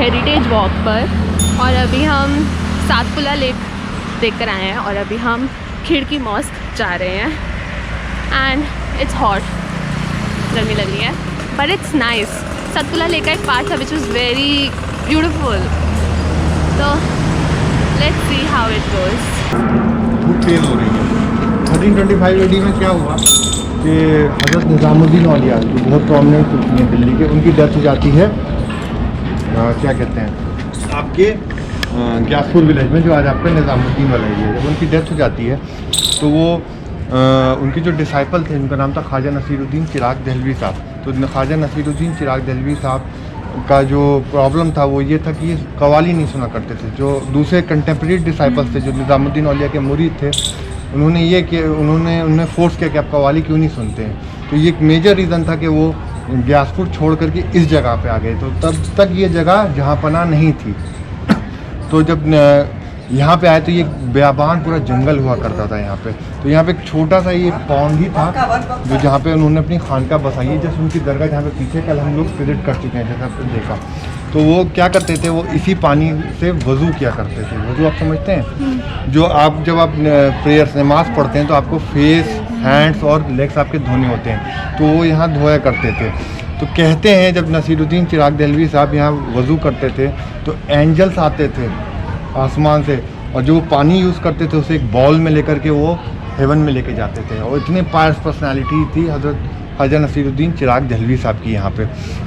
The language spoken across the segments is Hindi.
हेरिटेज वॉक पर और अभी हम सातपुला लेक देख कर आए हैं और अभी हम खिड़की मॉस्क जा रहे हैं एंड इट्स हॉट, गर्मी लग रही है बट इट्स नाइस। सातपुला लेक का एक पार्ट था विच इज़ वेरी ब्यूटिफुल, तो let's see how it goes. धूप तेज़ हो रही है। 1325 AD में क्या हुआ कि हज़रत निज़ामुद्दीन औलिया जो बहुत प्रोमिनेंट सूफी हैं दिल्ली के, उनकी डेथ हो जाती है क्या कहते हैं आपके ग्यासपुर विलेज में, जो आज आपका निज़ामुद्दीन वाला एरिया है। जब उनकी डेथ हो जाती है तो वो उनके जो डिसाइपल थे, उनका नाम था ख्वाजा नसीरुद्दीन चिराग दहलवी साहब। तो ख्वाजा नसीरुद्दीन चिराग दहलवी साहब का जो प्रॉब्लम था वो ये था कि ये कव्वाली नहीं सुना करते थे। जो दूसरे कंटेम्प्रेरी डिसाइपल्स थे जो निज़ामुद्दीन औलिया के मुरीद थे, उन्होंने ये कि उन्होंने फोर्स किया कि आप कव्वाली क्यों नहीं सुनते हैं। तो ये एक मेजर रीज़न था कि वो ग्यासपुर छोड़ करके इस जगह पे आ गए। तो तब तक ये जगह जहाँ पनाह नहीं थी। तो जब यहाँ पे आए तो ये बेआबान पूरा जंगल हुआ करता था यहाँ पे। तो यहाँ पे एक छोटा सा ये पौंड ही था जो जहाँ पे उन्होंने अपनी खानका बसाई है। जैसे उनकी दरगाह जहाँ पे पीछे कल हम लोग विजिट कर चुके हैं, जैसे आपने देखा। तो वो क्या करते थे, वो इसी पानी से वज़ू किया करते थे। वज़ू आप समझते हैं, जो आप जब आप प्रेयर्स नमाज पढ़ते हैं तो आपको फेस, हैंड्स और लेग्स आपके धोने होते हैं, तो वो यहाँ धोया करते थे। तो कहते हैं जब नसीरुद्दीन चिराग दहलवी साहब यहाँ वज़ू करते थे तो एंजल्स आते थे आसमान से, और जो पानी यूज़ करते थे उसे एक बॉल में लेकर के वो हेवन में लेके जाते थे। और इतनी पायस पर्सनालिटी थी हज़रत ख्वाजा नसीरुद्दीन चिराग दहलवी साहब की यहाँ पे।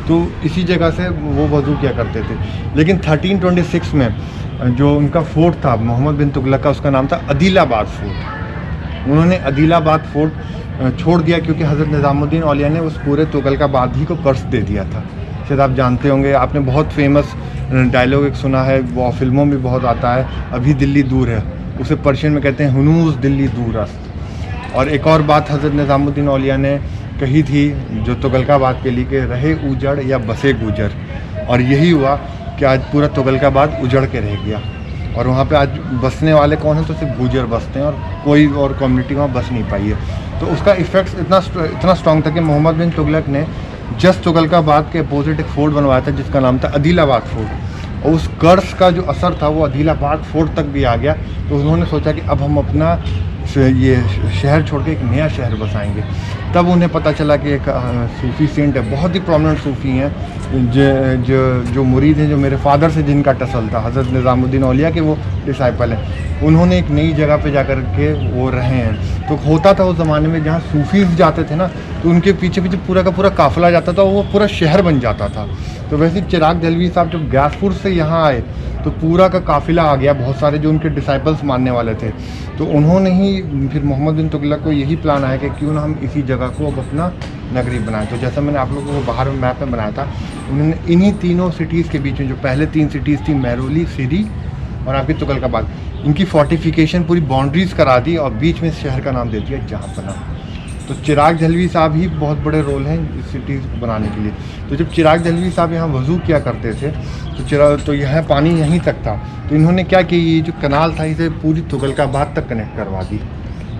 तो इसी जगह से वो वज़ू किया करते थे। लेकिन 1326 में जो उनका फोर्ट था मोहम्मद बिन तुगलक का, उसका नाम था अदीलाबाद फोर्ट। उन्होंने अदीलाबाद फोर्ट छोड़ दिया क्योंकि हज़रत निज़ामुद्दीन औलिया ने उस पूरे तुगलकाबाद ही को कर्ज दे दिया था। शायद आप जानते होंगे, आपने बहुत फेमस डायलॉग एक सुना है, वो फिल्मों में बहुत आता है, अभी दिल्ली दूर है। उसे पर्शियन में कहते हैं हुनूज़ दिल्ली दूर अस्त। और एक और बात हज़रत निज़ामुद्दीन औलिया ने कही थी जो तुगलकाबाद के लिए, कि रहे उजड़ या बसे गुजर। और यही हुआ कि आज पूरा तुगलकाबाद उजड़ के रह गया और वहाँ पे आज बसने वाले कौन हैं, तो सिर्फ गुजर बसते हैं और कोई और कम्युनिटी वहाँ बस नहीं पाई है। तो उसका इफ़ेक्ट इतना स्ट्रॉन्ग था कि मोहम्मद बिन तुगलक ने जस्ट तुगलकाबाद के अपोजिट एक फोर्ट बनवाया था जिसका नाम था अदीलाबाद फोर्ट। और उस कर्ज का जो असर था वो अदीलाबाद फोर्ट तक भी आ गया। तो उन्होंने सोचा कि अब हम अपना ये शहर छोड़ के एक नया शहर बसाएंगे। तब उन्हें पता चला कि एक सूफ़ी सेंट है, बहुत ही प्रोमिनेंट सूफ़ी हैं, जो मुरीद हैं, जो मेरे फादर से जिनका टसल था, हज़रत निज़ामुद्दीन औलिया के वो डिसाइपल हैं। उन्होंने एक नई जगह पे जाकर के वो रहे हैं। तो होता था उस ज़माने में जहाँ सूफ़ीज़ जाते थे ना, तो उनके पीछे पीछे पूरा का पूरा काफ़िला जाता था, वो पूरा शहर बन जाता था। तो वैसे चिराग दहलवी साहब जब ग्यासपुर से यहाँ आए तो पूरा का काफ़िला आ गया, बहुत सारे जो उनके डिसाइपल्स मानने वाले थे। तो उन्होंने ही फिर मोहम्मद बिन तुगलक को यही प्लान आया कि क्यों ना हम इसी जगह को अब अपना नगरी बनाएं। तो जैसा मैंने आप लोगों को बाहर में मैप में बनाया था, उन्होंने इन्हीं तीनों सिटीज़ के बीच में, जो पहले 3 सिटीज़ थी महरौली, सिरी और आपकी तुगलकाबाद, इनकी फोर्टिफिकेशन पूरी बाउंड्रीज़ करा दी और बीच में शहर का नाम दे दिया जहाँपनाह। तो चिराग दहलवी साहब ही बहुत बड़े रोल हैं इस सिटी बनाने के लिए। तो जब चिराग दहलवी साहब यहाँ वज़ू किया करते थे तो यह पानी यहीं तक था। तो इन्होंने क्या किया, ये जो कनाल था इसे पूरी तुगलकाबाद तक कनेक्ट करवा दी।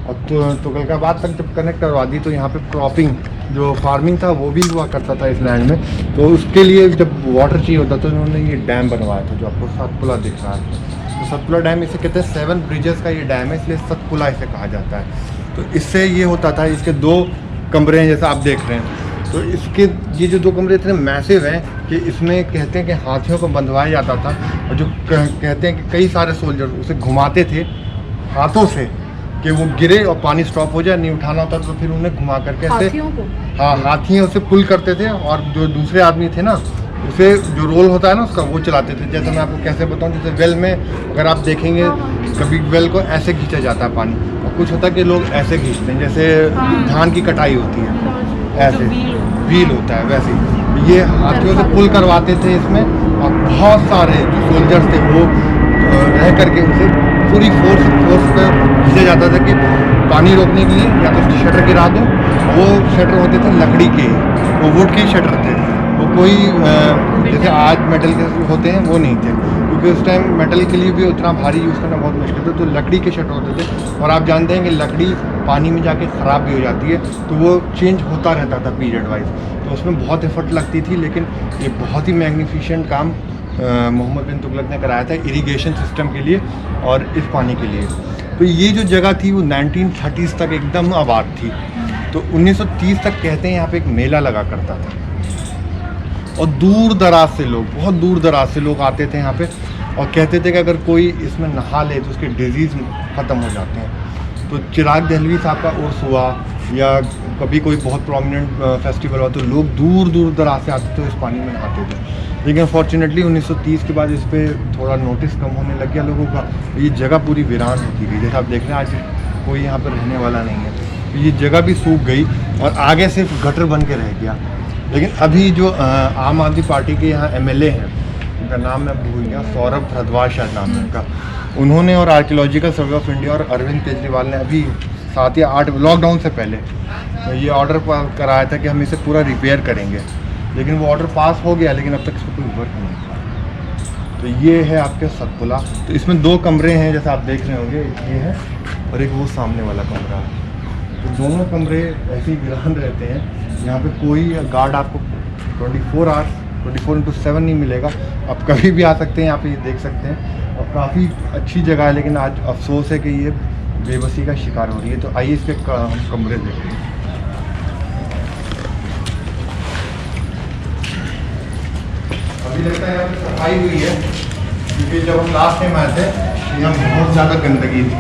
और तुगलकाबाद तक जब कनेक्ट करवा दी तो यहाँ पे क्रॉपिंग, जो फार्मिंग था वो भी हुआ करता था इस लैंड में। तो उसके लिए जब वाटर चाहिए होता था तो उन्होंने ये डैम बनवाया था जो आपको सतपुला दिख रहा है। तो सतपुला डैम इसे कहते हैं 7 ब्रिजेस का ये डैम है, इसलिए सतपुला इसे कहा जाता है। तो इससे ये होता था, इसके 2 कमरे हैं जैसा आप देख रहे हैं। तो इसके ये जो 2 कमरे इतने मैसिव हैं कि इसमें कहते हैं कि हाथियों को बंधवाया जाता था। और जो कहते हैं कि कई सारे सोल्जर उसे घुमाते थे हाथों से कि वो गिरे और पानी स्टॉप हो जाए, नहीं उठाना होता तो फिर उन्हें घुमा करके ऐसे, हाँ, हाथी उसे पुल करते थे। और जो दूसरे आदमी थे ना, उसे जो रोल होता है ना उसका, वो चलाते थे। जैसे मैं आपको कैसे बताऊँ, जैसे वेल में अगर आप देखेंगे कभी वेल को ऐसे खींचा जाता है पानी, और कुछ होता है कि लोग ऐसे खींचते हैं, जैसे धान की कटाई होती है ऐसे व्हील होता है, वैसे ये हाथियों से पुल करवाते थे इसमें। और बहुत सारे जो सोल्जर्स थे वो रह करके उसे पूरी फोर्स पे खींचा जाता था कि पानी रोकने के लिए या तो उसकी शटर गिरा दो। वो शटर होते थे लकड़ी के, वो वुड के शटर थे, वो कोई जैसे आज मेटल के होते हैं वो नहीं थे, क्योंकि उस टाइम मेटल के लिए भी उतना भारी यूज़ करना बहुत मुश्किल था। तो लकड़ी के शटर होते थे। और आप जानते हैं कि लकड़ी पानी में जाके ख़राब भी हो जाती है, तो वो चेंज होता रहता था पीरियड वाइज। तो उसमें बहुत एफर्ट लगती थी, लेकिन ये बहुत ही मैग्निफिशेंट काम मोहम्मद बिन तुगलक ने कराया था इरिगेशन सिस्टम के लिए और इस पानी के लिए। तो ये जो जगह थी वो 1930s तक एकदम आबाद थी। तो 1930 तक कहते हैं यहाँ पे एक मेला लगा करता था और दूर दराज से लोग, बहुत दूर दराज से लोग आते थे यहाँ पे और कहते थे कि अगर कोई इसमें नहा ले तो उसके डिजीज़ ख़त्म हो जाते हैं। तो चिराग दहलवी साहब का उर्स हुआ या कभी कोई बहुत प्रोमिनेंट फेस्टिवल हुआ तो लोग दूर दूर दराज से आते थे, इस पानी में नहाते थे। लेकिन अनफॉर्चुनेटली 1930 के बाद इस पर थोड़ा नोटिस कम होने लग गया लोगों का। ये जगह पूरी वीरान होती गई, जैसे आप देख रहे हैं आज कोई यहाँ पर रहने वाला नहीं है। तो ये जगह भी सूख गई और आगे सिर्फ गटर बन के रह गया। लेकिन अभी जो आम आदमी पार्टी के यहाँ MLA हैं, उनका नाम मैं भूल गया, सौरभ भारद्वाज शायद नाम है उनका, उन्होंने और आर्कियोलॉजिकल सर्वे ऑफ इंडिया और अरविंद केजरीवाल ने अभी 7 या 8 लॉकडाउन से पहले तो ये ऑर्डर कराया था कि हम इसे पूरा रिपेयर करेंगे। लेकिन वो ऑर्डर पास हो गया, लेकिन अब तक इसमें कोई वर्क नहीं हुआ। तो ये है आपके सतपुला। तो इसमें 2 कमरे हैं जैसे आप देख रहे होंगे, ये है और एक वो सामने वाला कमरा है। तो दोनों कमरे ऐसे ही वीरान रहते हैं। यहाँ पे कोई गार्ड आपको 24/7 नहीं मिलेगा। आप कभी भी आ सकते हैं, यहाँ पे ये देख सकते हैं और काफ़ी अच्छी जगह है। लेकिन आज अफसोस है कि ये बेबसी का शिकार हो रही है। तो आइए इसके कमरे देखते हैं। अभी लगता है यहाँ पे सफाई हुई है, क्योंकि जब हम लास्ट टाइम आए थे यहाँ बहुत ज़्यादा गंदगी थी।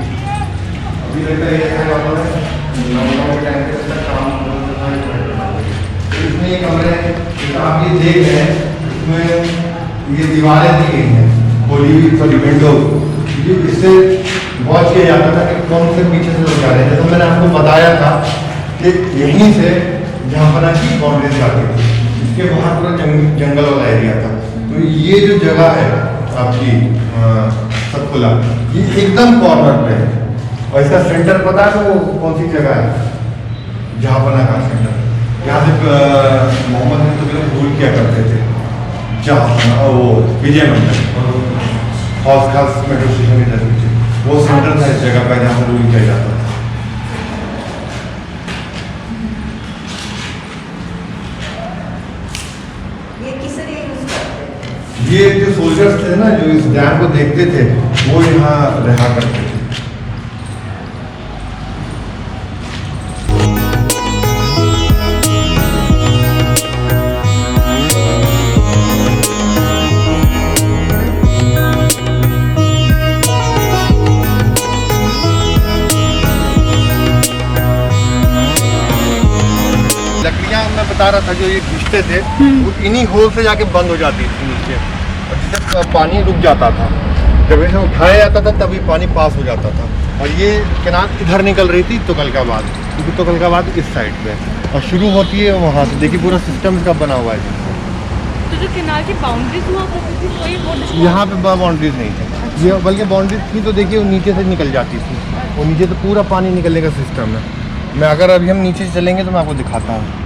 अभी लगता है इसमें ये कमरे हैं, आप ये देख रहे हैं, इसमें ये दीवारें दी गई हैं खोली हुई, सॉरी विंडो, इससे वॉच किया जाता था कि कौन से पीछे से लोग जा रहे हैं। जैसे मैंने आपको बताया था कि यहीं से जहाँ पर की बाउंड्रीज जाती थी, इसके बाहर पूरा जंगल वाला एरिया था। तो ये जो जगह है आपकी सतपुला, ये एकदम कॉर्नर पे है और इसका सेंटर पता है वो कौन सी जगह है? जहांपना का सेंटर। यहाँ से मोहम्मद बिन तुगलक रूल किया करते थे। जहांपना वो विजय मंदिर हौस खास मेट्रो स्टेशन के पीछे वो सेंटर था इस जगह पर जहाँ पर रूल किया जाता था। ये जो सोल्जर्स थे ना जो इस डैम को देखते थे वो यहाँ रहा करते थे। लकड़ियाँ मैं बता रहा था जो ये खींचते थे वो इन्हीं होल से जाके बंद हो जाती थी नीचे और जिससे पानी रुक जाता था। जब इसे उठाया जाता था तभी पानी पास हो जाता था। और ये किनार इधर निकल रही थी तुगलकाबाद, क्योंकि तुगलकाबाद इस साइड पे और शुरू होती है वहाँ से। देखिए पूरा सिस्टम इसका बना हुआ है। तो जो किनार की बाउंड्रीज हुआ करती थी कोई वो यहाँ पे बाउंड्रीज नहीं थी, ये बल्कि बाउंड्रीज थी तो देखिए वो नीचे से निकल जाती थी। वो नीचे तो पूरा पानी निकलने का सिस्टम है। मैं अगर अभी हम नीचे से चलेंगे तो मैं आपको दिखाता हूँ।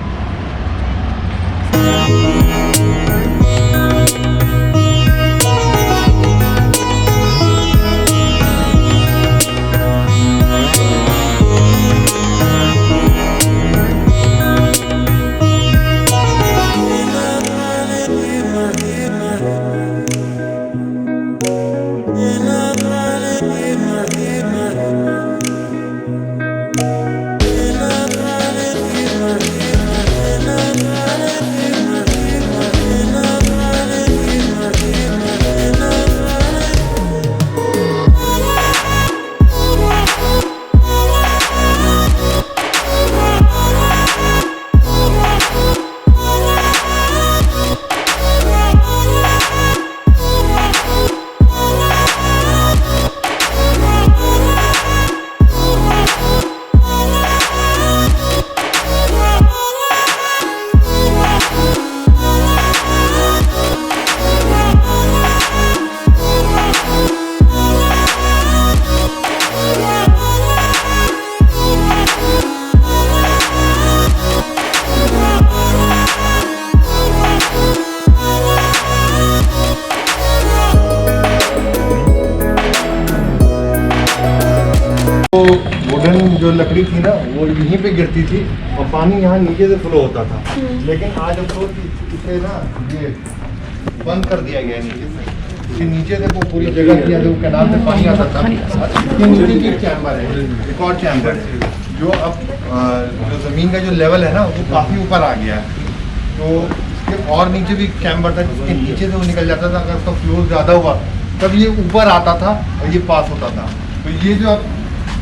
जो लकड़ी थी ना वो यहीं पे गिरती थी और पानी यहाँ नीचे से फ्लो होता था। लेकिन आज हम तो इसे ना ये बंद कर दिया गया है नीचे से। इसके नीचे से वो पूरी जगह किया जो कैनाल से पानी आता था, इसके नीचे की चैम्बर है, एक और चैम्बर है जो अब जो ज़मीन का जो लेवल है ना वो काफ़ी ऊपर आ गया है। तो इसके और नीचे भी चैम्बर था जिसके नीचे से वो निकल जाता था, अगर उसका फ्लो ज़्यादा हुआ तब ये ऊपर आता था और ये पास होता था। तो ये जो आप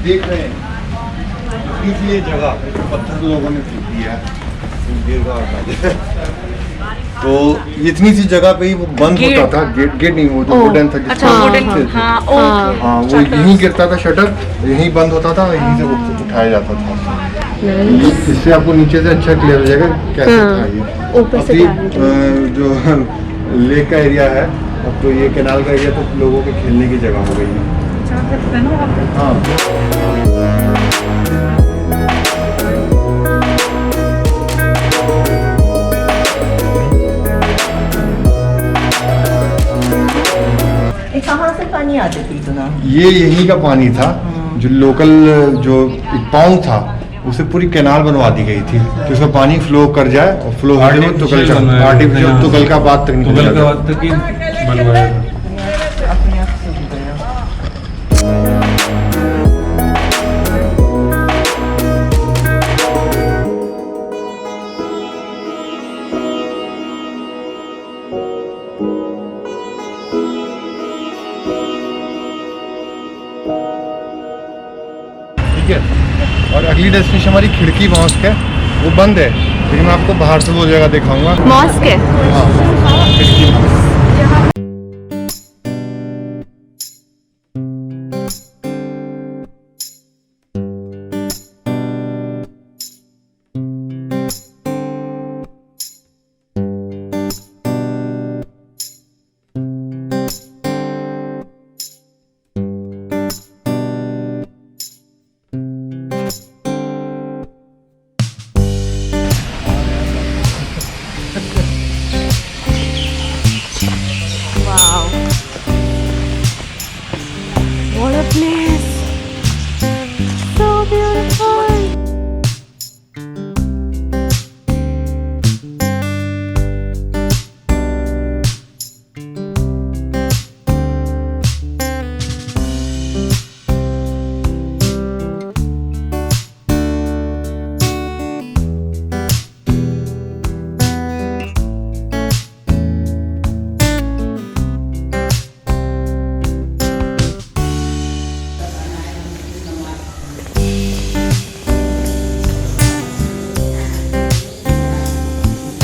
देख रहे हैं इसलिए जगह पत्थर लोगों ने फेंक दिया है, तो इतनी सी जगह पे ही वो बंद होता था। गेट नहीं, वो जो वुडन था अच्छा, वुडन, हाँ वो यहीं गिरता था शटर, यहीं बंद होता था, यहीं से उठाया जाता था। इससे आपको नीचे से अच्छा क्लियर हो जाएगा कैसे था ये। ऊपर से जो लेक का एरिया है, अब तो ये कैनाल का एरिया तो लोगों के खेलने की जगह हो गई है। हाँ कहाँ से पानी आते थे इतना? ये यहीं का पानी था, जो लोकल जो पाउंड था उसे पूरी कैनाल बनवा दी गई थी कि उसका पानी फ्लो कर जाए और फ्लो आर्टिफिशियल तुगलकाबाद तक निकल जाए। अपने आप से हो गया। ठीक है, और अगली डेस्टिनेशन हमारी खिड़की मॉस्क है, वो बंद है लेकिन मैं आपको बाहर से वो जगह दिखाऊंगा। मॉस्क है। हाँ खिड़की mask. Wow. What a place. So beautiful.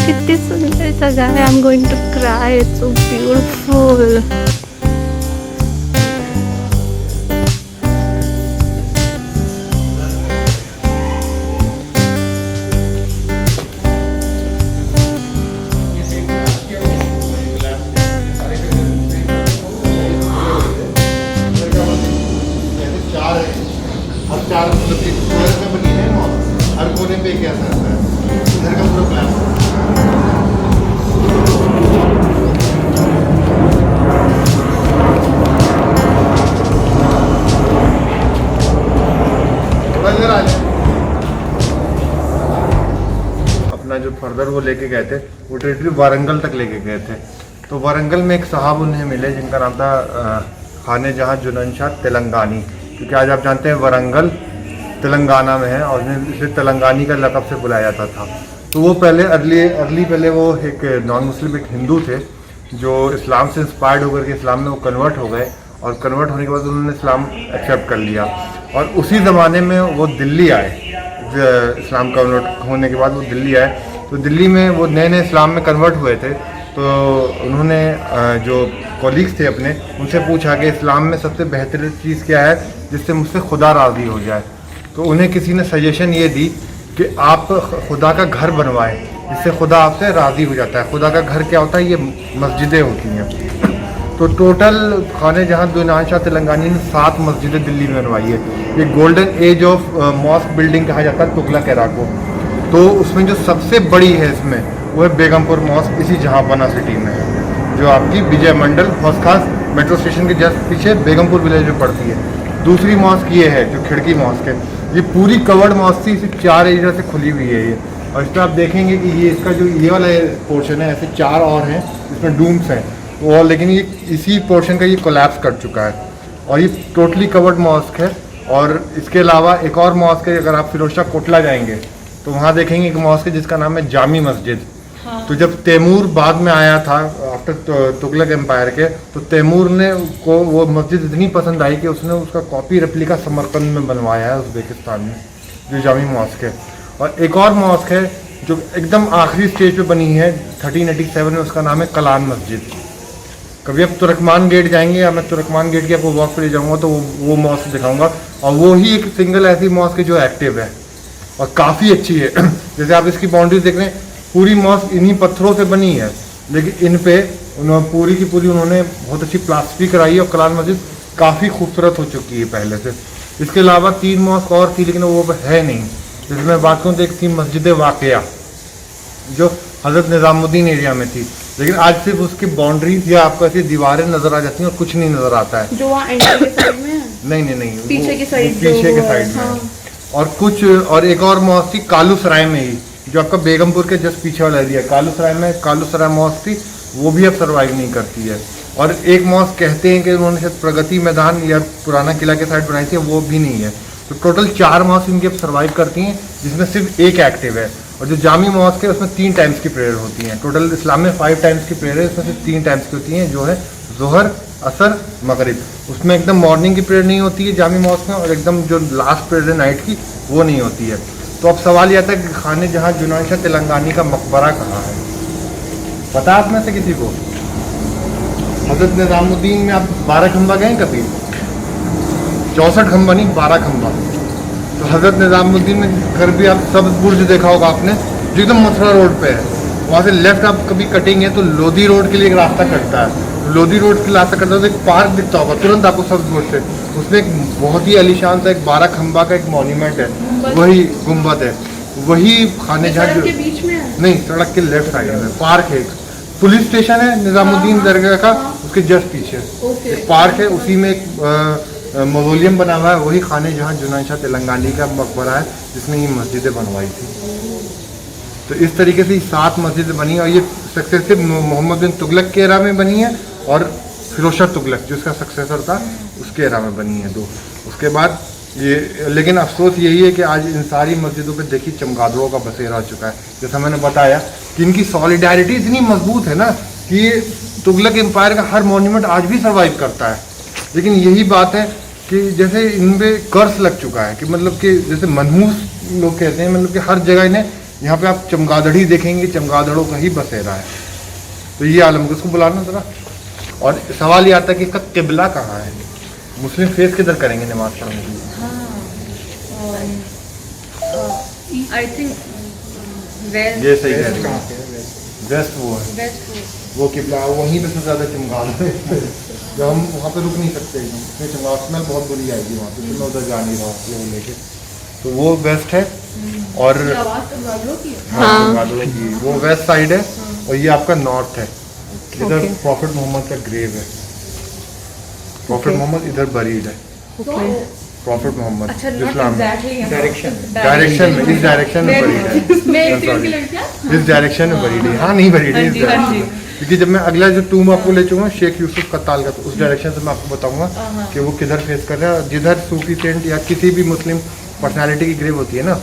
कितनी सुंदर जगह है। I'm going to cry. It's so beautiful. हर चार मतलब एक स्क्वायर का बनी है ना, हर कोने पे एक ऐसा रहता है, इधर का पूरा प्लान। अपना जो फर्दर वो लेके गए थे वो टेरिटरी वारंगल तक लेके गए थे। तो वारंगल में एक साहब उन्हें मिले जिनका नाम था खाने जहाँ जुनन शाह तेलंगानी, क्योंकि आज आप जानते हैं वारंगल तेलंगाना में है और इसे तेलंगानी का लक़ब से बुलाया जाता था। तो वो पहले अर्ली पहले वो एक नॉन मुस्लिम एक हिंदू थे जो इस्लाम से इंस्पायर्ड होकर के इस्लाम में वो कन्वर्ट हो गए, और कन्वर्ट होने के बाद उन्होंने इस्लाम एक्सेप्ट कर लिया और उसी ज़माने में वो दिल्ली आए। इस्लाम कन्वर्ट होने के बाद वो दिल्ली आए, तो दिल्ली में वो नए नए इस्लाम में कन्वर्ट हुए थे। तो उन्होंने जो कॉलीग्स थे अपने उनसे पूछा कि इस्लाम में सबसे बेहतरीन चीज़ क्या है जिससे मुझसे खुदा राज़ी हो जाए। तो उन्हें किसी ने सजेशन ये दी कि आप खुदा का घर बनवाएं जिससे खुदा आपसे राज़ी हो जाता है। खुदा का घर क्या होता है? ये मस्जिदें होती हैं। तो टोटल खाने जहाँ जुनन शाह तेलंगानी ने 7 मस्जिदें दिल्ली में बनवाई है। ये golden age of mosque building कहा जाता है तुगलक एरा को। तो उसमें जो सबसे बड़ी है इसमें वो है बेगमपुर मॉस्क, इसी जहाँपना सिटी में है, जो आपकी विजय मंडल हौस खास मेट्रो स्टेशन के जस्ट पीछे बेगमपुर विलेज में पड़ती है। दूसरी मॉस्क ये है जो खिड़की मॉस्क है, ये पूरी कवर्ड मॉस्क थी, सिर्फ 4 एरिया से खुली हुई है ये, और इसमें आप देखेंगे कि ये इसका जो ये वाला पोर्शन है, ऐसे 4 और हैं इसमें डूम्स हैं, और लेकिन ये इसी पोर्शन का ये कोलैप्स कर चुका है और ये टोटली कवर्ड मॉस्क है। और इसके अलावा एक और मॉस्क है, अगर आप फिरोजशाह कोटला जाएंगे तो वहाँ देखेंगे एक मॉस्क है जिसका नाम है जामी मस्जिद। तो जब तैमूर बाद में आया था आफ्टर तुगलक एम्पायर के, तो तैमूर ने को वो मस्जिद इतनी पसंद आई कि उसने उसका कॉपी रेप्लिका समरकंद में बनवाया है उज़्बेकिस्तान में, जो जामी मॉस्क है। और एक और मॉस्क है जो एकदम आखिरी स्टेज पे बनी है 1387 में, उसका नाम है कलान मस्जिद। कभी आप तुर्कमान गेट जाएंगे या मैं तुर्कमान गेट की आपको वॉक पे ले जाऊँगा तो वो मॉस्क दिखाऊँगा, और वो ही एक सिंगल ऐसी मॉस्क है जो एक्टिव है और काफ़ी अच्छी है। जैसे आप इसकी बाउंड्रीज देख रहे हैं, पूरी मॉस्क इन्हीं पत्थरों से बनी है, लेकिन इन पे उन्होंने पूरी की पूरी उन्होंने बहुत अच्छी प्लास्टिक कराई है और कलान मस्जिद काफ़ी खूबसूरत हो चुकी है पहले से। इसके अलावा 3 मॉस्क और थी लेकिन वो है नहीं। जैसे मैं बात करूँ तो एक थी मस्जिद वाक़िया जो हज़रत निज़ामुद्दीन एरिया में थी, लेकिन आज सिर्फ उसकी बाउंड्रीज या आपको ऐसी दीवारें नज़र आ जाती हैं और कुछ नहीं नज़र आता है। जो वहाँ एंट्री के साइड में है? नहीं, पीछे की साइड, पीछे के साइड में। और एक और मॉस्क थी कालू सराय में ही, जो आपका बेगमपुर के जस्ट पीछे वाला एरिया है। कालू सराय मॉस्क थी, वो भी अब सर्वाइव नहीं करती है। और एक मॉस्क कहते हैं कि उन्होंने शायद प्रगति मैदान या पुराना किला के साइड बनाई थी, वो भी नहीं है। तो टोटल 4 मॉस्क इनकी अब सर्वाइव करती हैं, जिसमें सिर्फ एक एक्टिव है। और जो जामी मॉस्क है उसमें 3 टाइम्स की प्रेयर होती हैं। टोटल इस्लाम में 5 टाइम्स की प्रेयर है, इसमें सिर्फ 3 टाइम्स की होती हैं, जो है ज़ोहर, असर, मगरिब। उसमें एकदम मॉर्निंग की प्रेयर नहीं होती है जामी मॉस्क में, और एकदम जो लास्ट प्रेयर है नाइट की वो नहीं होती है। तो अब सवाल यह आता है कि खाने जहाँ जुनानशाह तेलंगानी का मकबरा कहाँ है? पता आप में से किसी को? हज़रत निज़ामुद्दीन में आप 12 खंबा गए कभी? 64 खंबा नहीं, 12 खंबा। तो हज़रत निज़ामुद्दीन में घर भी आप सब बुर्ज देखा होगा आपने, जो एकदम मथुरा रोड पे है। वहाँ से लेफ्ट आप कभी कटेंगे तो लोधी रोड के लिए एक रास्ता कटता है। लोधी रोड के रास्ता कटता है तो एक पार्क दिखता होगा तुरंत आपको सब बुर्ज से। उसमें एक बहुत ही आलीशान सा एक 12 खंबा का एक मॉन्यूमेंट है, वही गुम्बद है, वही खाने जहाँ के बीच में है? नहीं, सड़क के लेफ्ट साइड में पार्क है। एक पुलिस स्टेशन है निज़ामुद्दीन दरगाह का, उसके जस्ट पीछे एक पार्क है, उसी में एक मौज़ोलियम बना हुआ है, वही खाने जहाँ जुनानशाह तेलंगानी का मकबरा है, जिसने ये मस्जिदें बनवाई थी। तो इस तरीके से 7 मस्जिदें बनी, और ये सक्सेसिव मोहम्मद बिन तुगलक के एरा में बनी है और फिरोजशाह तुगलक जो उसका सक्सेसर था उसके एरा में बनी है 2। उसके बाद ये, लेकिन अफसोस यही है कि आज इन सारी मस्जिदों पे देखिए चमगादड़ों का बसेरा हो चुका है। जैसा मैंने बताया कि इनकी सॉलिडारिटी इतनी मजबूत है ना कि तुगलक एम्पायर का हर मॉन्यूमेंट आज भी सर्वाइव करता है। लेकिन यही बात है कि जैसे इनमें कर्स लग चुका है कि मतलब कि जैसे मनहूस लोग कहते हैं, मतलब कि हर जगह इन्हें, यहाँ पे आप चमगादड़ी देखेंगे, चमगादड़ों का ही बसेरा है। तो ये आलम को उसको बुलाना ज़रा। और सवाल ये आता है कि इसका किबला कहाँ है? मुस्लिम फेस किधर करेंगे नमाज पढ़ने के लिए? आई थिंक ये सही है, वेस्ट वो है, वो किबला वहीं पे सबसे ज़्यादा चमगादड़ है। जब हम वहाँ पे रुक नहीं सकते, एकदम चमगादड़ स्मेल बहुत बुरी आएगी वहाँ पे, तो मैं उधर जा नहीं रहा वो लेके। तो वो वेस्ट है, और हाँ चमगादड़ों की वो वेस्ट साइड है, और ये आपका नॉर्थ है। इधर प्रॉफिट मोहम्मद का ग्रेव है, प्रॉफिट मोहम्मद इधर बरीड है। प्रॉफिट मोहम्मद इस्लाम डायरेक्शन में, इस डायरेक्शन में बरीड है, इस डायरेक्शन में बरीड है। हाँ नहीं बरीड है इस डायरेक्शन, क्योंकि जब मैं अगला जो टूम आपको ले चलूँगा शेख यूसुफ कत्ताल का, तो उस डायरेक्शन से मैं आपको बताऊंगा कि वो किधर फेस कर रहा है। जिधर सूफी सेंट या किसी भी मुस्लिम पर्सनैलिटी की ग्रेव होती है ना,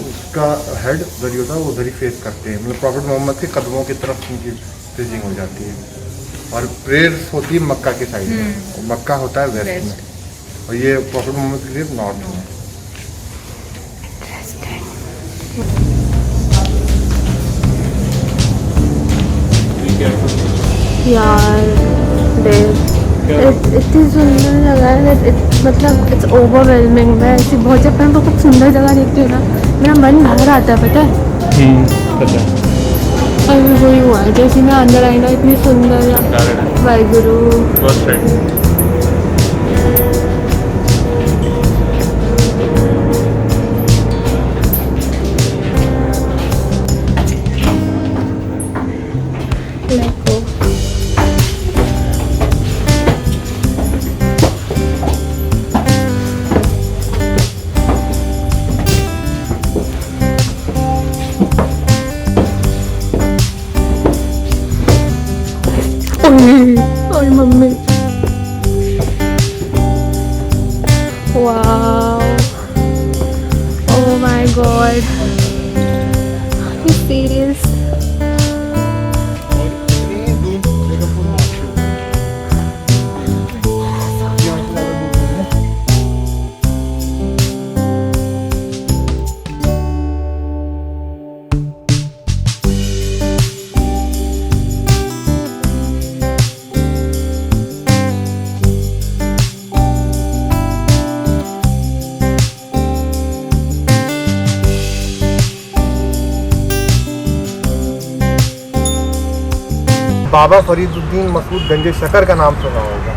उसका हेड उधर ही होता है, वो उधर ही फेस करते हैं। मतलब प्रॉफिट मोहम्मद के कदमों की तरफ उनकी फेसिंग हो जाती है। और प्रेयर्स होती है मक्का के साइड में, और मक्का होता है वेस्ट में, और ये प्रॉफिट मोहम्मद की ग्रेव नॉर्थ में। यार इतनी सुंदर जगह है, मतलब इट्स ओवरवेलमिंग। मैं ऐसी बहुत जब मैं बहुत सुंदर जगह देखती हूँ ना, मेरा मन भर आता है, पता है? पता है। अभी वही हुआ है, जैसे मैं अंदर आई ना, इतनी सुंदर वाहिगुरु। ओए mummy, wow, oh my God, you serious? Baba Fariduddin Masud Ganje Shakar का नाम सुना होगा।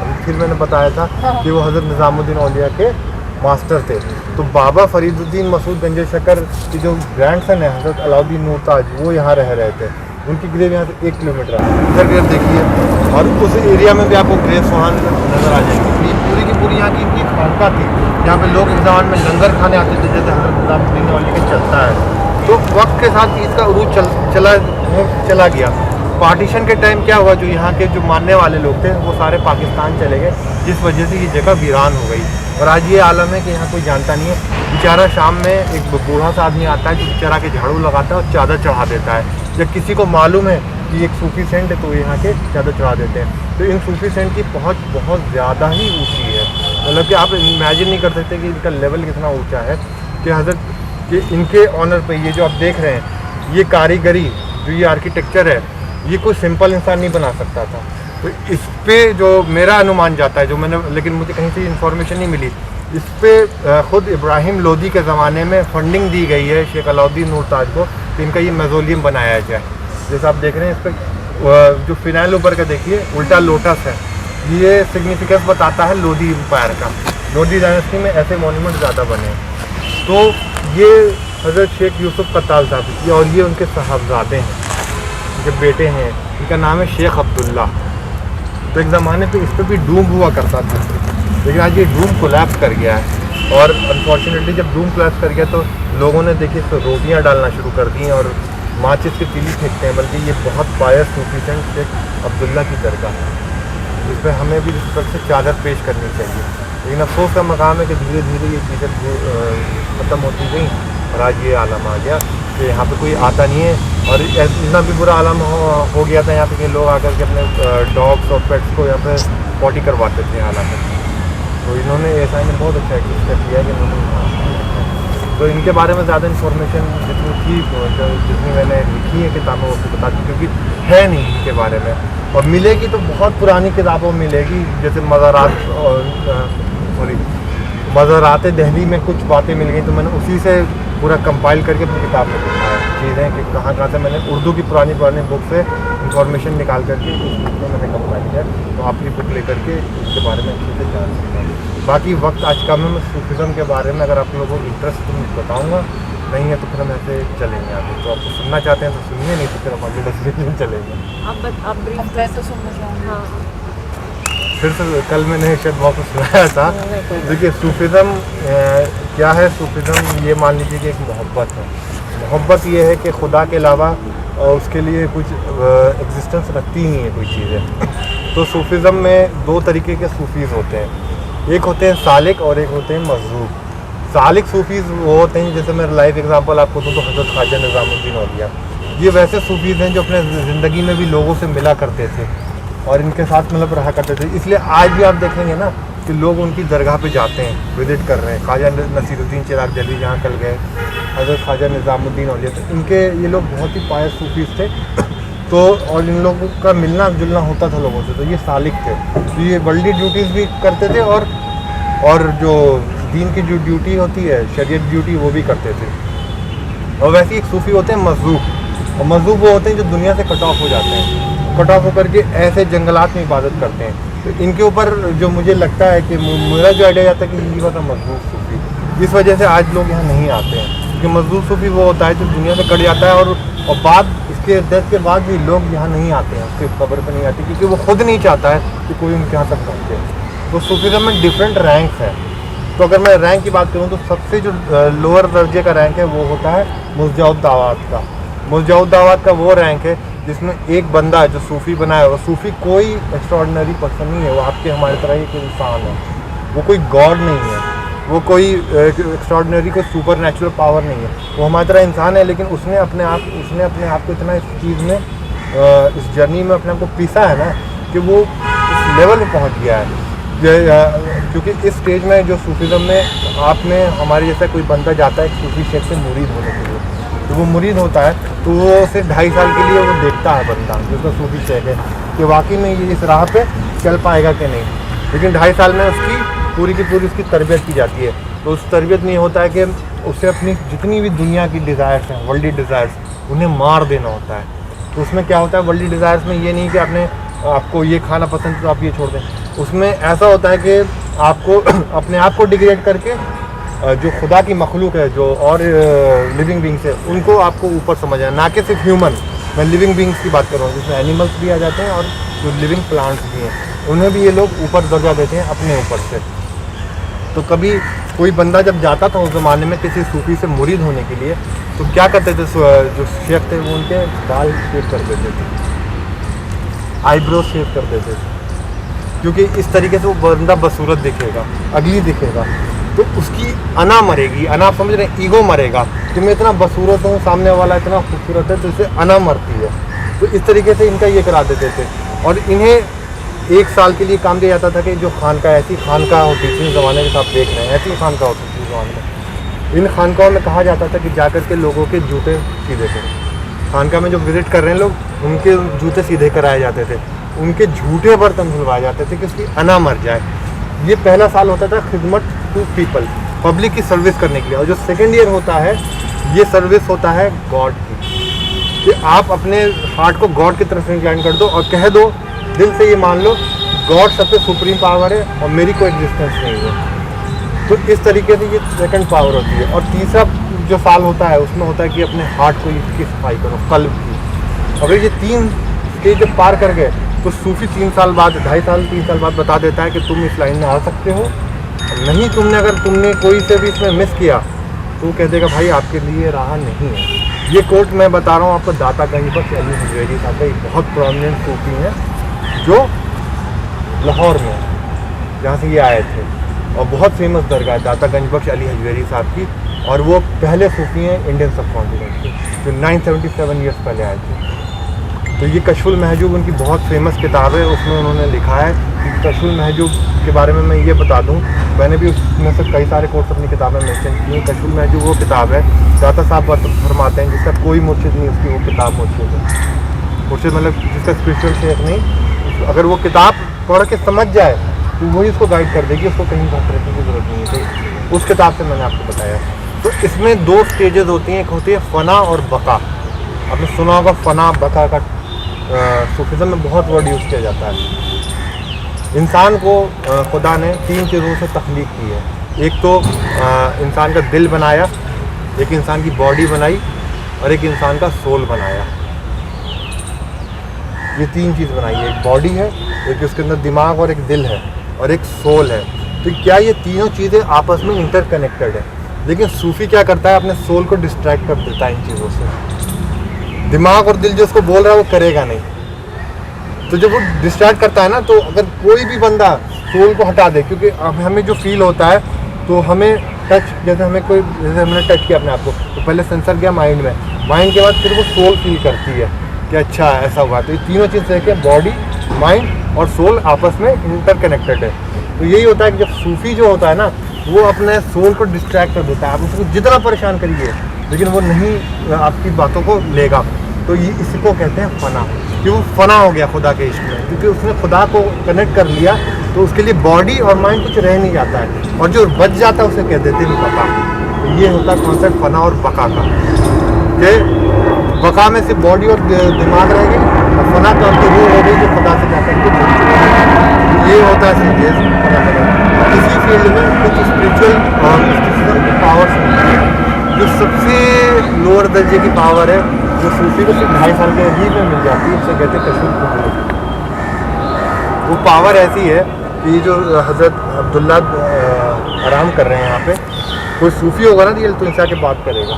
अभी फिर मैंने बताया था कि वो हज़रत निज़ामुद्दीन औलिया के मास्टर थे। तो बाबा फरीदुद्दीन मसूद गंजे शकर की जो ग्रैंडसन है हज़रत अलाउद्दीन नूरताज, वो यहाँ रह रहे थे। उनकी ग्रेव यहाँ से 1 किलोमीटर है। इधर ग्रेव देखिए, और उस एरिया में भी आपको ग्रेव वहाँ नज़र आ जाएगी। ये पूरी की पूरी यहाँ की इनकी खानका थी, जहाँ पे लोग इस ज़माने में लंगर खाने आते थे, जैसे हज़रत निज़ामुद्दीन औलिया के चलता है। तो वक्त के साथ इसका उरूज चला गया। पार्टीशन के टाइम क्या हुआ, जो यहाँ के जो मानने वाले लोग थे वो सारे पाकिस्तान चले गए, जिस वजह से ये जगह वीरान हो गई। और आज ये आलम है कि यहाँ कोई जानता नहीं है। बेचारा शाम में एक बूढ़ा सा आदमी आता है जो बेचारा के झाड़ू लगाता है और चादर चढ़ा देता है। जब किसी को मालूम है कि एक सूफी सेंट है तो यहाँ के चादर चढ़ा देते हैं। तो इन सूफी सेंट की पहुँच बहुत ज़्यादा ही ऊँची है, मतलब कि आप इमेजिन नहीं कर सकते कि इनका लेवल कितना ऊँचा है। कि हज़रत कि इनके ऑनर पे ये जो आप देख रहे हैं, ये कारीगरी, जो ये आर्किटेक्चर है, ये कोई सिंपल इंसान नहीं बना सकता था। तो इस पे जो मेरा अनुमान जाता है, जो मैंने, लेकिन मुझे कहीं से इन्फॉर्मेशन नहीं मिली, इस पे ख़ुद इब्राहिम लोदी के ज़माने में फंडिंग दी गई है शेख अलाउद्दीन नूरताज को कि इनका ये मेज़ोलियम बनाया जाए। जैसे आप देख रहे हैं, इस पर जो फिनाइल ऊपर का देखिए उल्टा लोटस है, ये सिग्निफिकेंस बताता है लोदी एम्पायर का। लोदी डायनेस्टी में ऐसे मॉन्यूमेंट ज़्यादा बने। तो ये हज़रत शेख यूसुफ कत्ताल साहब, और ये उनके साहबजादे हैं, उनके बेटे हैं। इनका नाम है शेख अब्दुल्ला। तो एक ज़माने पे इस पर भी डूम हुआ करता था, लेकिन आज ये डूम कोलैप्स कर गया है। और अनफॉर्चुनेटली जब डूम कोलैप्स कर गया तो लोगों ने देखिए इस पर रोटियाँ डालना शुरू कर दी और माचिस की तीली फेंकते हैं। बल्कि ये बहुत पायस सूफी सेंट शेख अब्दुल्ला की दरगाह है, इस पर हमें भी रिस्पेक्ट से चादर पेश करनी चाहिए। लेकिन अफसोस का मकाम है कि धीरे धीरे ये चीज़ें ख़त्म होती गई और आज ये आलम आ गया कि यहाँ पे कोई आता नहीं है। और इतना भी बुरा आलम हो गया था यहाँ पे कि लोग आकर के अपने डॉग्स और पेट्स को यहाँ पे पॉटी करवाते थे हालांकि। तो इन्होंने ऐसा इन्हें बहुत अच्छा स्टेप किया कि इन्होंने, तो इनके बारे में ज़्यादा इन्फॉर्मेशन जितनी थी, जितनी मैंने लिखी है किताबों वो बता दी, क्योंकि है नहीं इनके बारे में। और मिलेगी तो बहुत पुरानी किताबों में मिलेगी, जैसे मज़ारात दिल्ली में कुछ बातें मिल गई, तो मैंने उसी से पूरा कंपाइल करके अपनी किताब में लिखा है चीज़ें कि कहाँ कहाँ से मैंने उर्दू की पुरानी बुक से इंफॉर्मेशन निकाल करके उस बुक में मैंने कंपाइल किया। तो आप ये बुक लेकर के इसके बारे में अच्छे से जान सकते हैं। बाकी वक्त आज कम है, मैं सूफिज़्म के बारे में अगर आप लोगों को इंटरेस्ट तो मैं बताऊँगा, नहीं है तो फिर हम ऐसे चलेंगे आगे। तो आपको सुनना चाहते हैं तो सुनिए, नहीं तो फिर हम आगे डिस्कशन चलेंगे। फिर से कल मैंने शायद वापस सुनाया था। देखिए सूफिज़्म क्या है, सूफिज़्म ये मान लीजिए कि एक मोहब्बत है। मोहब्बत ये है कि खुदा के अलावा उसके लिए कुछ एग्जिस्टेंस रखती ही नहीं है कोई चीज़ें। तो सूफिज़्म में 2 तरीके के सूफीज़ होते हैं, एक होते हैं सालिक और एक होते हैं मज़रूब। सालिक सूफीज़ वो होते हैं, जैसे मैं लाइव एग्जांपल आपको दूँ तो हज़रत ख्वाजा निज़ामुद्दीन औलिया, ये वैसे सूफीज़ हैं जो अपने ज़िंदगी में भी लोगों से मिला करते थे और इनके साथ मतलब रहा करते थे। इसलिए आज भी आप देखेंगे ना कि लोग उनकी दरगाह पे जाते हैं, विज़िट कर रहे हैं। ख्वाजा नसीरुद्दीन चिराग जली जहाँ कल गए, हज़रत ख्वाजा निज़ामुद्दीन औलिया, तो इनके ये लोग बहुत ही पायस सूफीज़ थे। तो और इन लोगों का मिलना जुलना होता था लोगों से, तो ये सालिक थे। तो ये वर्ल्डली ड्यूटीज़ भी करते थे और जो दीन की जो ड्यूटी होती है, शरीयत ड्यूटी, वो भी करते थे। और वैसे एक सूफ़ी होते हैं मज़लूब, और मज़लूब वो होते हैं जो दुनिया से कट ऑफ हो जाते हैं, कट ऑफ होकर के ऐसे जंगलात में इबादत करते हैं। तो इनके ऊपर जो मुझे लगता है कि मेरा जो आइडिया जाता है कि ये होता है मज़लूब सूफ़ी। इस वजह से आज लोग यहाँ नहीं आते हैं, क्योंकि मज़लूब सूफ़ी वो होता है जो दुनिया से कट जाता है और बाद इसके डेथ के बाद भी लोग यहाँ नहीं आते हैं, उसके कब्र पर नहीं आते, क्योंकि वो खुद नहीं चाहता है कि कोई उनके यहाँ तक पहुँचे। तो सूफीज़्म में डिफरेंट रैंक्स हैं। तो अगर मैं रैंक की बात करूँ तो सबसे जो लोअर दर्जे का रैंक है वो होता है मुर्जाउद दावात का। मुर्जाउद दावात का वो रैंक है जिसमें एक बंदा है जो सूफ़ी बनाया, और सूफ़ी कोई एक्स्ट्रॉर्डिनरी पर्सन नहीं है, वो आपके हमारे तरह एक इंसान है, वो कोई गॉड नहीं है, वो कोई एक्स्ट्रॉर्डिनरी कोई सुपर नेचुरल पावर नहीं है, वो हमारी तरह इंसान है, लेकिन उसने अपने आप को इतना इस चीज़ में इस जर्नी में अपने आप को पीसा है ना कि वो इस लेवल में पहुंच गया है। क्योंकि इस स्टेज में जो सूफीज़म में आप में हमारे जैसा कोई बंदा जाता है एक सूफी शेख से मुरीद होने के लिए, तो वो मुरीद होता है तो वो सिर्फ 2.5 साल के लिए वो देखता है बंदा जिसका सूफी शेख है कि वाकई में ये इस राह पे चल पाएगा कि नहीं, लेकिन 2.5 साल में उसकी पूरी की पूरी उसकी तरबियत की जाती है। तो उस तरबियत में होता है कि उसे अपनी जितनी भी दुनिया की डिज़ायर्स हैं, वर्ल्डली डिज़ायर्स, उन्हें मार देना होता है। तो उसमें क्या होता है, वर्ल्डली डिज़ायर्स में ये नहीं कि आपको ये खाना पसंद है तो आप ये छोड़ दें, उसमें ऐसा होता है कि आपको अपने आप को डिग्रेड करके जो खुदा की मखलूक है, जो और लिविंग बींग्स है, उनको आपको ऊपर समझना है, ना कि सिर्फ ह्यूमन। मैं लिविंग बींग्स की बात कर रहा हूँ जिसमें एनिमल्स भी आ जाते हैं और जो लिविंग प्लांट्स भी हैं, उन्हें भी ये लोग ऊपर दर्जा देते हैं अपने ऊपर से। तो कभी कोई बंदा जब जाता था उस ज़माने में किसी सूफी से मुरीद होने के लिए, तो क्या करते थे, जो शेख थे वो उनके बाल शेव कर देते थे, आईब्रो शेव कर देते थे, क्योंकि इस तरीके से वो बंदा बसूरत दिखेगा, अगली दिखेगा, तो उसकी अना मरेगी। अना आप समझ रहे हैं, ईगो मरेगा कि मैं इतना बसूरत हूँ, सामने वाला इतना खूबसूरत है, तो इससे अना मरती है। तो इस तरीके से इनका ये करा देते थे, और इन्हें 1 साल के लिए काम दिया जाता था कि जो खानका, ऐसी खानका होती थी इस ज़माने के साथ देख रहे हैं, ऐसी खानका होती थी इस ज़माने में। इन खानकाओं में कहा जाता था कि जाकर के लोगों के जूते सीधे करें। खानका में जो विजिट कर रहे हैं लोग, उनके जूते सीधे कराए जाते थे, उनके झूठे बर्तन धुलवाए जाते थे कि उसकी अना मर जाए। ये पहला साल होता था खिदमत टू पीपल, पब्लिक की सर्विस करने के लिए। और जो सेकेंड ईयर होता है, ये सर्विस होता है गॉड की, कि आप अपने हार्ट को गॉड की तरफ इंक्लाइन कर दो और कह दो दिल से, ये मान लो गॉड सबसे सुप्रीम पावर है और मेरी कोई एग्जिस्टेंस नहीं है। तो इस तरीके से ये सेकंड पावर होती है। और तीसरा जो साल होता है उसमें होता है कि अपने हार्ट को इसकी सफाई करो, कल्ब की। अगर ये 3 स्टेज जब पार कर गए तो सूफी 3 साल बाद, 2.5 साल 3 साल बाद बता देता है कि तुम इस लाइन में आ सकते हो, नहीं अगर तुमने कोई से भी इसमें मिस किया तो वो कह देगा भाई आपके लिए राह नहीं है। ये कोट मैं बता रहा हूँ आपको दाता गंज बख्श अली हजवेरी साहब का, एक बहुत प्रोमिनेंट सूफी हैं जो लाहौर में, जहाँ से ये आए थे, और बहुत फेमस दरगाह है दाता गंज बख्श अली हजवेरी साहब की, और वो पहले सूफी हैं इंडियन सब कॉन्टिनेंट के, जो 977 ईयर्स पहले आए थे। तो ये कशफुल महजूब उनकी बहुत फेमस किताब है, उसमें उन्होंने लिखा है कि कशफुल महजूब के बारे में मैं ये बता दूं, मैंने भी उसमें से कई सारे कोर्स अपनी किताब में मेंशन किए। कशफुल महजूब वो किताब है, दाता साहब फरमाते हैं जिसका कोई मुर्शिद नहीं, उसकी वो किताब मुर्शिद है। मुर्शिद मतलब जिसका स्पिरिचुअल शेख नहीं, अगर वो किताब पढ़ के समझ जाए तो वही उसको गाइड कर देगी, उसको कहीं कॉन्फ्रेंसिंग की जरूरत नहीं है। तो उस किताब से मैंने आपको बताया। तो इसमें 2 स्टेजेस होती हैं, एक होती है फ़ना और बका। आपने सुना होगा फ़ना बका का, सूफिज़म में बहुत वर्ड यूज़ किया जाता है। इंसान को खुदा ने 3 चीज़ों से तख्लीक की है। एक तो इंसान का दिल बनाया, एक इंसान की बॉडी बनाई, और एक इंसान का सोल बनाया। ये 3 चीज़ बनाई है, एक बॉडी है, एक उसके अंदर दिमाग और एक दिल है, और एक सोल है। तो क्या ये तीनों चीज़ें आपस में इंटरकनेक्टेड है, लेकिन सूफ़ी क्या करता है, अपने सोल को डिस्ट्रैक्ट कर देता है इन चीज़ों से। दिमाग और दिल जो उसको बोल रहा है वो करेगा नहीं। तो जब वो डिस्ट्रैक्ट करता है ना, तो अगर कोई भी बंदा सोल को हटा दे, क्योंकि हमें जो फील होता है, तो हमें टच, जैसे हमने टच किया अपने आप को, तो पहले सेंसर गया माइंड में, माइंड के बाद फिर वो सोल फील करती है कि अच्छा ऐसा हुआ। तो ये तीनों चीज़ देखें, बॉडी, माइंड और सोल आपस में इंटरकनेक्टेड है। तो यही होता है कि जब सूफी जो होता है ना, वो अपने सोल को डिस्ट्रैक्ट कर देता है। आप उसको जितना परेशान करिए, लेकिन वो नहीं आपकी बातों को लेगा। तो ये इसको कहते हैं फ़ना, कि वो फ़ना हो गया खुदा के इश्क में, क्योंकि उसने खुदा को कनेक्ट कर लिया, तो उसके लिए बॉडी और माइंड कुछ रह नहीं जाता है, और जो बच जाता है उसे कह देते हैं बका। तो ये होता है कॉन्सेप्ट फ़ना और बका का, कि बका में सिर्फ बॉडी और दिमाग रह गई, और फ़ना तो आपकी रूह हो गई जो खुदा से जाकर के जुड़ चुकी है। ये होता है संदेश पता लगा। इसी फील्ड में कुछ स्पिरिचुअल और मिस्टिसिज्म की पावर्स मिलती है। जो सबसे लोअर दर्जे की पावर है, जो सूफी को सिर्फ 2.5 साल के ही में मिल जाती है, उसे कहते हैं कशफुल महजूब। वो पावर ऐसी है कि जो हज़रत अब्दुल्ला आराम कर रहे हैं यहाँ पे, कोई सूफी होगा ना, तो ये तुमसे आके बात करेगा,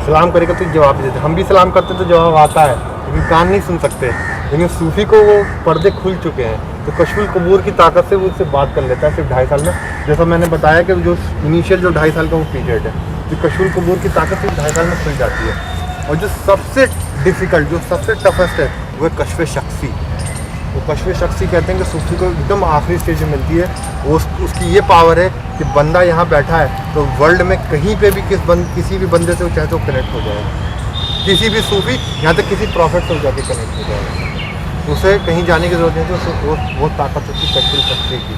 सलाम करेगा तो जवाब देते। हम भी सलाम करते तो जवाब आता है, लेकिन कान नहीं सुन सकते। लेकिन सूफी को वो पर्दे खुल चुके हैं, तो कशफुल कुबूर की ताकत से वो उससे बात कर लेता है सिर्फ 2.5 साल में। जैसा मैंने बताया कि जो इनिशियल जो 2.5 साल का वो पीरियड है, तो कशफुल कुबूर की ताकत सिर्फ 2.5 साल में खुल जाती है। और जो सबसे डिफ़िकल्ट, जो सबसे टफेस्ट है, वो है कश्फ शख्सी। वो कश्फ शख्सी कहते हैं कि सूफी को एकदम आखिरी स्टेज में मिलती है। वो उसकी ये पावर है कि बंदा यहाँ बैठा है तो वर्ल्ड में कहीं पे भी किसी भी बंदे से वो चाहे तो कनेक्ट हो जाएगा। किसी भी सूफी, यहाँ तक किसी प्रॉफिट से जाके कनेक्ट हो जाएगा। उसे कहीं जाने की ज़रूरत नहीं, तो वो ताकत होती है कश्फ शख्सी की।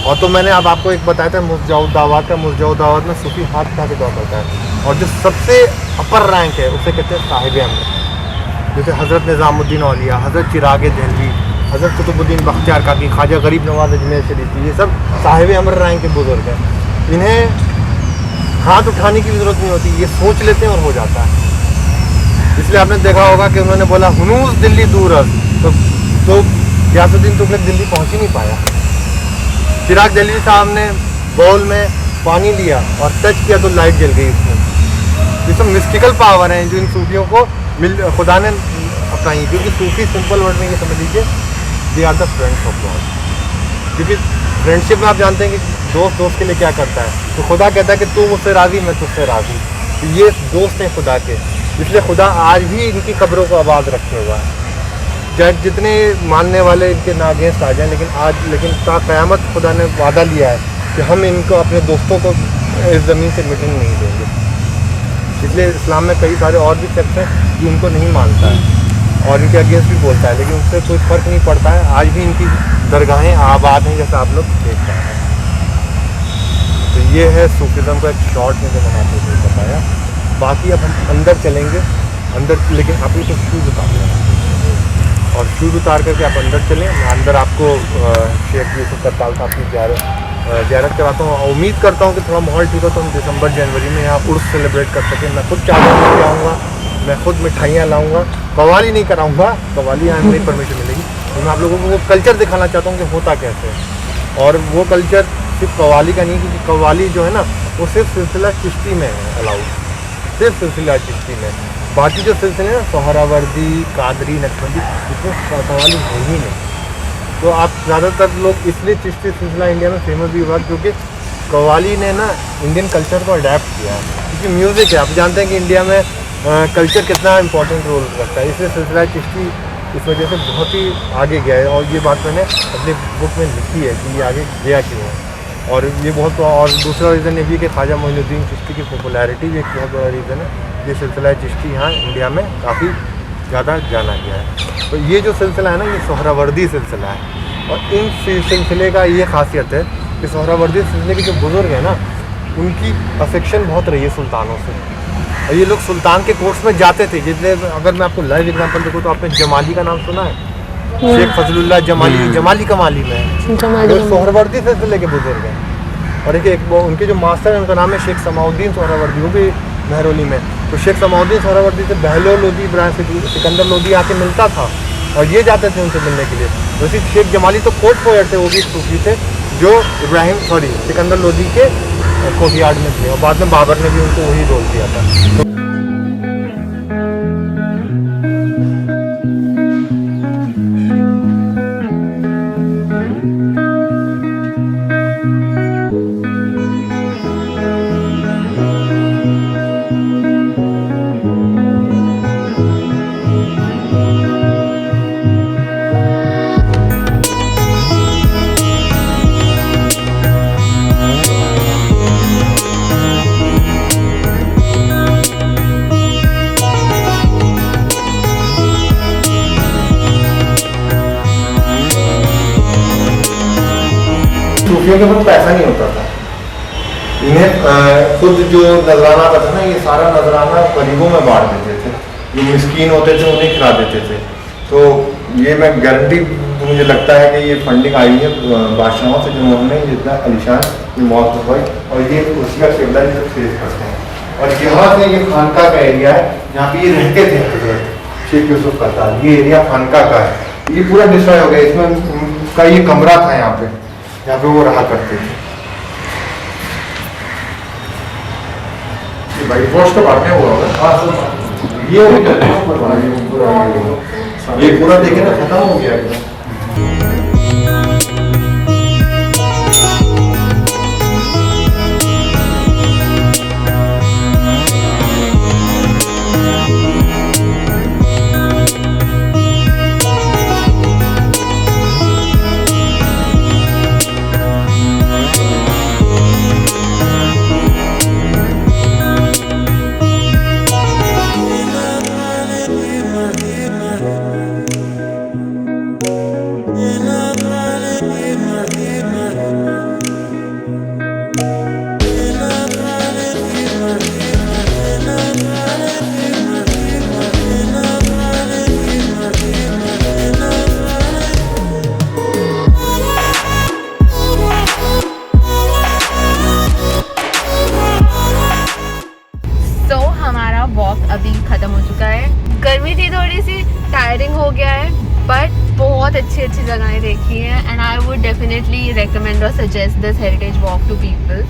और तो मैंने अब आपको एक बताया था मुर्जाउद दावत का। मुर्जाउद दावत में सूफी हाथ उठा के दुआ करता है। और जो सबसे अपर रैंक है उसे कहते हैं साहिब अमर। जैसे हज़रत निज़ामुद्दीन औलिया, हज़रत चिराग दहलवी, हज़रत कुतुबुद्दीन बख्तियार काकी, ख्वाजा गरीब नवाज अजमेर शरीफ, ये सब साहिब अमर रैंक के बुज़ुर्ग हैं। इन्हें हाथ उठाने की ज़रूरत नहीं होती, ये सोच लेते हैं और हो जाता है। इसलिए आपने देखा होगा कि उन्होंने बोला हुनूस दिल्ली दूर तो गयासुद्दीन तुगलक दिल्ली पहुँच ही नहीं पाया। चिराग दहलवी साहब ने बाउल में पानी लिया और टच किया तो लाइट जल गई उसमें। ये सब मिस्टिकल पावर हैं जो इन सूफियों को खुदा ने अपनाई। क्योंकि सूफी सिंपल वर्ड में ये समझ लीजिए, they are the friends of God. क्योंकि फ्रेंडशिप में आप जानते हैं कि दोस्त के लिए क्या करता है। तो खुदा कहता है कि तू मुझसे राज़ी, मैं तुझसे राज़ी। तो ये दोस्त हैं खुदा के, इसलिए खुदा आज भी इनकी कब्रों को आबाद रखे हुआ है। चाहे जितने मानने वाले इनके ना अगेंस्ट आ जाएँ, लेकिन ता क़यामत खुदा ने वादा लिया है कि हम इनको, अपने दोस्तों को इस ज़मीन से मिटने नहीं देंगे। इसलिए इस्लाम में कई सारे और भी सेक्ट हैं जो इनको नहीं मानता है और इनके अगेंस्ट भी बोलता है, लेकिन उससे कोई फ़र्क नहीं पड़ता है। आज भी इनकी दरगाहें आबाद हैं, जैसा आप लोग देख रहे हैं। तो ये है सूफिज़्म का एक शॉर्ट में जो मैंने आपको बताया। बाकी अब हम अंदर चलेंगे, लेकिन आप ये तो शूज़ उतारना है और शूज़ उतार करके आप अंदर चलें। मैं अंदर आपको शेख यूसुफ करताल साहब की ज़ियारत कराता हूँ। उम्मीद करता हूँ कि थोड़ा माहौल ठीक हो तो हम दिसंबर जनवरी में यहाँ उर्स सेलिब्रेट कर सकें। मैं खुद चादर लेके आऊँगा, मैं खुद मिठाइयाँ लाऊँगा। कव्वाली नहीं कराऊँगा, कव्वाली यहाँ नहीं परमिशन मिलेगी। तो मैं आप लोगों को वो कल्चर दिखाना चाहता हूँ कि होता कैसे है। और वो कल्चर सिर्फ कव्वाली का नहीं, क्योंकि कव्वाली जो है ना वो सिर्फ सिलसिला चिश्ती में है अलाउड, सिर्फ सिलसिला चिश्ती में। बाकी जो सिलसिले हैं सोहरावर्दी, कादरी, नक्शबंदी, इसमें कव्वाली है ही नहीं। तो आप ज़्यादातर लोग इसलिए चिश्ती सिलसिला इंडिया में फेमस भी हुआ क्योंकि कव्वाली ने ना इंडियन कल्चर को अडेप्ट किया है। क्योंकि म्यूज़िक है, आप जानते हैं कि इंडिया में कल्चर कितना इंपॉर्टेंट रोल रखता है। इसलिए सिलसिला चिश्ती इस वजह से बहुत ही आगे गया है। और ये बात मैंने अपनी बुक में लिखी है कि ये आगे गया क्यों है। और ये बहुत, और दूसरा रीज़न ये भी कि ख्वाजा मोइनुद्दीन चिश्ती की पॉपुलैरिटी भी एक बहुत बड़ा रीज़न है। ये सिलसिला चिश्ती यहाँ इंडिया में काफ़ी ज़्यादा जाना गया है। तो ये जो सिलसिला है ना, ये सोहरावर्दी सिलसिला है। और इन सिलसिले का ये खासियत है कि सोहरावर्दी सिलसिले के जो बुज़ुर्ग हैं ना, उनकी अफेक्शन बहुत रही है सुल्तानों से। और ये लोग सुल्तान के कोर्ट्स में जाते थे। जितने, अगर मैं आपको लाइव एग्जांपल देखूँ तो आपने जमाली का नाम सुना है? शेख फजलुल्लाह जमाली कमाली में है, जो सोहरावर्दी सिलसिले के बुज़ुर्ग हैं। और एक उनके जो मास्टर हैं उनका नाम है शेख समाउद्दीन सोहरावर्दी, वो भी महरौली में। तो शेख समाउद्दीन सोहरावर्दी से बहलोल लोधी, इब्राहिम सिकंदर लोधी आके मिलता था और ये जाते थे उनसे मिलने के लिए। वैसे शेख जमाली तो कोर्ट पोएट थे, वो भी सूफी थे, जो सिकंदर लोधी के कोर्टयार्ड में थे। और बाद में बाबर ने भी उनको वही रोल दिया था। सूफियों के पास पैसा नहीं होता था। इन्हें खुद जो नजराना आता था ना, ये सारा नजराना गरीबों में बांट देते थे। जो मिस्कीन होते थे उन्हें खिला देते थे। तो ये मैं गारंटी, मुझे लगता है कि ये फंडिंग आई है बादशाहों से, जो उन्होंने जितना अलीशान मौत हुई। और ये उसी का किबला जो फेस करते हैं। और यहाँ से ये खानका का एरिया है जहाँ पे ये रहते थे हज़रत शेख यूसुफ करताल। ये एरिया खानका का है, ये पूरा डिस्ट्रॉय हो गया। इसमें उनका ये कमरा था यहाँ पे, जहाँ पे वो रहा करते थे। ये वाइट वॉश तो बाद में हुआ होगा। हाँ सर, ये हो गया ये पूरा देखे ना खत्म हो गया एकदम। So, हमारा वॉक अभी ख़त्म हो चुका है। गर्मी थी थोड़ी सी, टायरिंग हो गया है, बट बहुत अच्छी अच्छी जगहें देखी हैं and I would definitely recommend और suggest this heritage walk to people.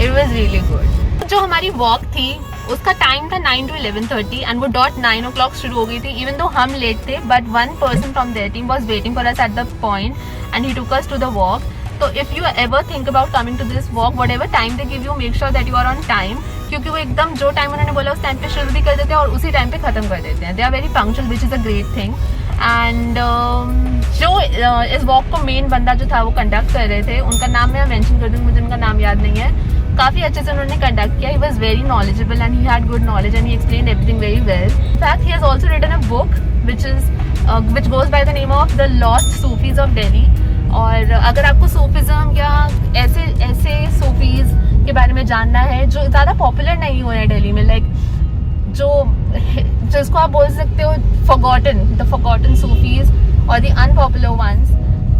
It was really good. जो हमारी वॉक थी उसका टाइम था 9 to 11:30 एंड वो डॉट 9 o'clock शुरू हो गई थी। इवन दो हम लेट थे, but one person from their team was waiting for us at the point and he took us to the walk. तो if you ever think about coming to this walk, whatever time they give you, make sure that you are on time, क्योंकि वो एकदम जो टाइम उन्होंने बोला उस टाइम पे शुरू भी कर देते हैं और उसी टाइम पे ख़त्म कर देते हैं। They are very punctual, which is a great thing. And जो इस वॉक को मेन बंदा जो था वो कंडक्ट कर रहे थे, उनका नाम मैं मेंशन कर दूँगी, मुझे उनका नाम याद नहीं है। काफ़ी अच्छे से उन्होंने कंडक्ट किया। He was very knowledgeable and he had good knowledge and he explained everything very well. Fact he has also written a book which goes by the name of the lost Sufis of Delhi. और अगर आपको सूफिज़म या ऐसे सूफीज़ के बारे में जानना है जो ज़्यादा पॉपुलर नहीं हुए हैं दिल्ली में, लाइक जिसको आप बोल सकते हो फॉरगॉटन सूफीज़ और द अनपॉपुलर वंस,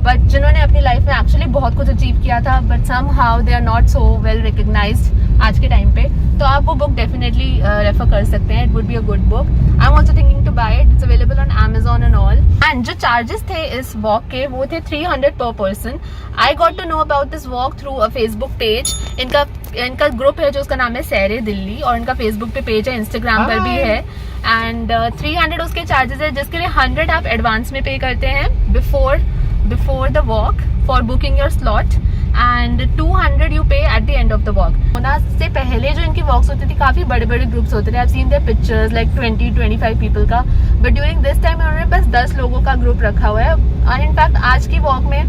बट जिन्होंने अपनी लाइफ में एक्चुअली बहुत कुछ अचीव किया था, but somehow they are not so well recognised आज के टाइम पे, तो आप वो बुक डेफिनेटली रेफर कर सकते हैं। It would be a good book. I am also thinking to buy it. It's available on Amazon and all. And जो चार्जेस थे इस वॉक के वो थे 300 per person. I got to know about this walk through a Facebook page. इनका ग्रुप है जो उसका नाम है सैरे दिल्ली, और इनका फेसबुक पे पेज है, इंस्टाग्राम पर भी है। एंड 300 उसके चार्जेस है, जिसके लिए 100 आप एडवांस में पे करते हैं before the walk for booking your slot, and 200 you pay at the end of the walk. होना से पहले जो इनकी वॉक्स होती थी काफ़ी बड़े बड़े ग्रुप्स होते थे। I have seen their pictures like 20-25 people का, बट ड्यूरिंग दिस टाइम उन्होंने बस 10 लोगों का ग्रुप रखा हुआ है। और इनफैक्ट आज की वॉक में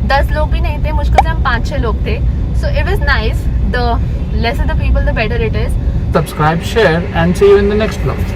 10 लोग भी नहीं थे, मुश्किल से हम 5-6 लोग थे। So it was nice. The lesser the people the better it is. Subscribe, share and see you in the next vlog.